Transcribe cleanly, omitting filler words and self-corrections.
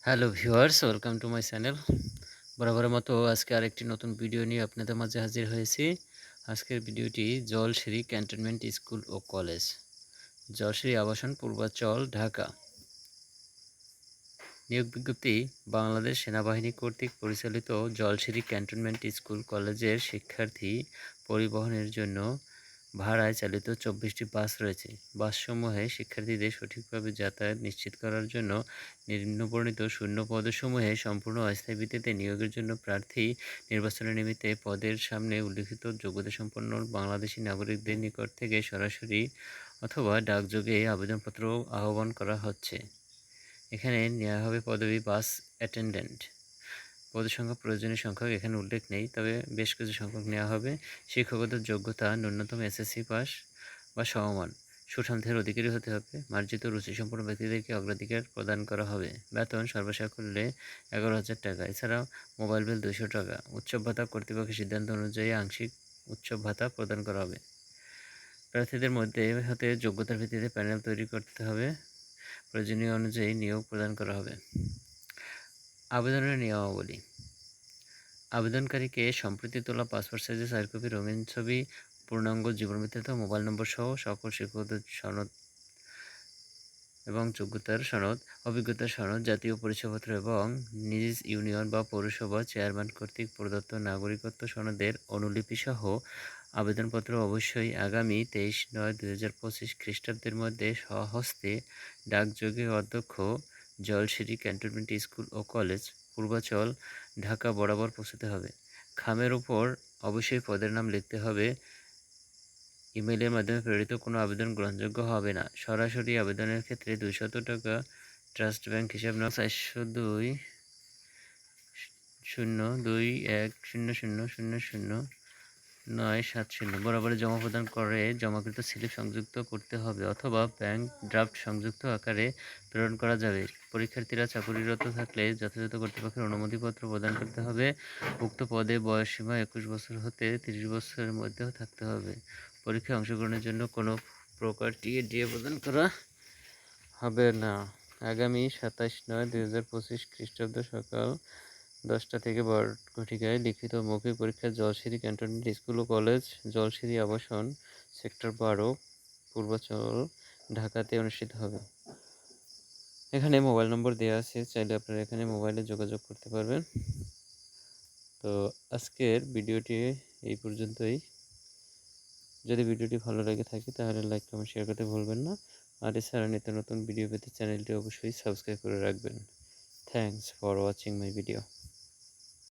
Hello viewers, welcome to my channel. বরাবরের মতো আজকে আরেকটি নতুন ভিডিও নিয়ে আপনাদের মাঝে হাজির হয়েছি। আজকের ভিডিওটি জলসিঁড়ি ক্যান্টনমেন্ট স্কুল ও কলেজ, জলসিঁড়ি আবাসন, পূর্বাচল, ঢাকা। নিয়োগ বিজ্ঞপ্তি: বাংলাদেশ সেনাবাহিনী কর্তৃক পরিচালিত জলসিঁড়ি ক্যান্টনমেন্ট স্কুল কলেজের শিক্ষার্থী পরিবহনের জন্য ভাড়ায় চালিত ২৪টি বাস রয়েছে। বাসসমূহে শিক্ষার্থীদের সঠিকভাবে যাতায়াত নিশ্চিত করার জন্য নিম্নবর্ণিত শূন্য পদসমূহে সম্পূর্ণ অস্থায়ী ভিত্তিতে নিয়োগের জন্য প্রার্থী নির্বাচনের নিমিত্তে পদের সামনে উল্লিখিত যোগ্যতাসম্পন্ন বাংলাদেশি নাগরিকদের নিকট থেকে সরাসরি অথবা ডাকযোগে আবেদনপত্র আহ্বান করা হচ্ছে। এখানে নেওয়া হবে পদবি বাস অ্যাটেন্ডেন্ট। পদের সংখ্যা প্রয়োজনীয় সংখ্যক এখানে উল্লেখ নেই, তবে বেশ কিছু সংখ্যক নেওয়া হবে। শিক্ষকতার যোগ্যতা ন্যূনতম এসএসসি পাস বা সমমান। সুঠামদেহের অধিকারী হতে হবে। মার্জিত রুচিসম্পন্ন ব্যক্তিদেরকে অগ্রাধিকার প্রদান করা হবে। বেতন সর্বসাকুল্যে ১১,০০০ টাকা। এছাড়াও মোবাইল বিল ২০০ টাকা। উৎসব ভাতা কর্তৃপক্ষের সিদ্ধান্ত অনুযায়ী আংশিক উৎসব ভাতা প্রদান করা হবে। প্রার্থীদের মধ্যে হতে যোগ্যতার ভিত্তিতে প্যানেল তৈরি করতে হবে। প্রয়োজনীয় অনুযায়ী নিয়োগ প্রদান করা হবে। আবেদনের নিয়মাবলী: আবেদনকারীকে সম্প্রতি তোলা পাসপোর্ট সাইজের ৪ কপি রঙিন ছবি, পূর্ণাঙ্গ জীবনবৃত্তান্ত, মোবাইল নম্বর সহ সকল শিক্ষকদের সনদ এবং যোগ্যতার সনদ, অভিজ্ঞতার সনদ, জাতীয় পরিচয়পত্র এবং নিজ ইউনিয়ন বা পৌরসভা চেয়ারম্যান কর্তৃক প্রদত্ত নাগরিকত্ব সনদের অনুলিপি সহ আবেদনপত্র অবশ্যই আগামী ২৩/৯/২০২৫ খ্রিস্টাব্দের মধ্যে স্বহস্তে ডাকযোগে অধ্যক্ষ জলসিঁড়ি ক্যান্টনমেন্ট স্কুল ও কলেজ, পূর্বাচল, ঢাকা বরাবর পৌঁছাতে হবে। খামের উপর অবশ্যই পদের নাম লিখতে হবে। ইমেইলের মাধ্যমে প্রেরিত কোনো আবেদন গ্রহণযোগ্য হবে না। সরাসরি আবেদনের ক্ষেত্রে ২০০ টাকা ট্রাস্ট ব্যাংক হিসাব নম্বর ৪০২-১০০০০০৯৭০ বরাবরে জমা প্রদান করে জমাকৃত স্লিপ সংযুক্ত করতে হবে অথবা ব্যাংক ড্রাফট সংযুক্ত আকারে প্রেরণ করা যাবে। পরীক্ষার্থীরা চাকুরিরত থাকলে যথাযথ কর্তৃপক্ষের অনুমতিপত্র প্রদান করতে হবে। উক্ত পদে বয়সসীমা ২১ বছর হতে ৩০ বছরের মধ্যেও থাকতে হবে। পরীক্ষায় অংশগ্রহণের জন্য কোনো প্রকার টিএডিএ প্রদান করা হবে না। আগামী ২৭/৯/২০২৫ খ্রিস্টাব্দ সকাল ১০টা থেকে ১২ ঘটিকায় লিখিত মৌখিক পরীক্ষা জলসিঁড়ি ক্যান্টনমেন্ট স্কুল ও কলেজ, জলসিঁড়ি আবাসন, সেক্টর ১২, পূর্বাচল, ঢাকাতে অনুষ্ঠিত হবে। এখানে মোবাইল নম্বর দেওয়া আছে, চাইলে আপনারা এখানে মোবাইলে যোগাযোগ করতে পারবেন। তো আজকের ভিডিওটি এই পর্যন্তই। যদি ভিডিওটি ভালো লেগে থাকে তাহলে লাইক, কমেন্ট, শেয়ার করতে ভুলবেন না। আর এছাড়া নিত্য নতুন ভিডিও পেতে চ্যানেলটি অবশ্যই সাবস্ক্রাইব করে রাখবেন। Thanks for watching my video.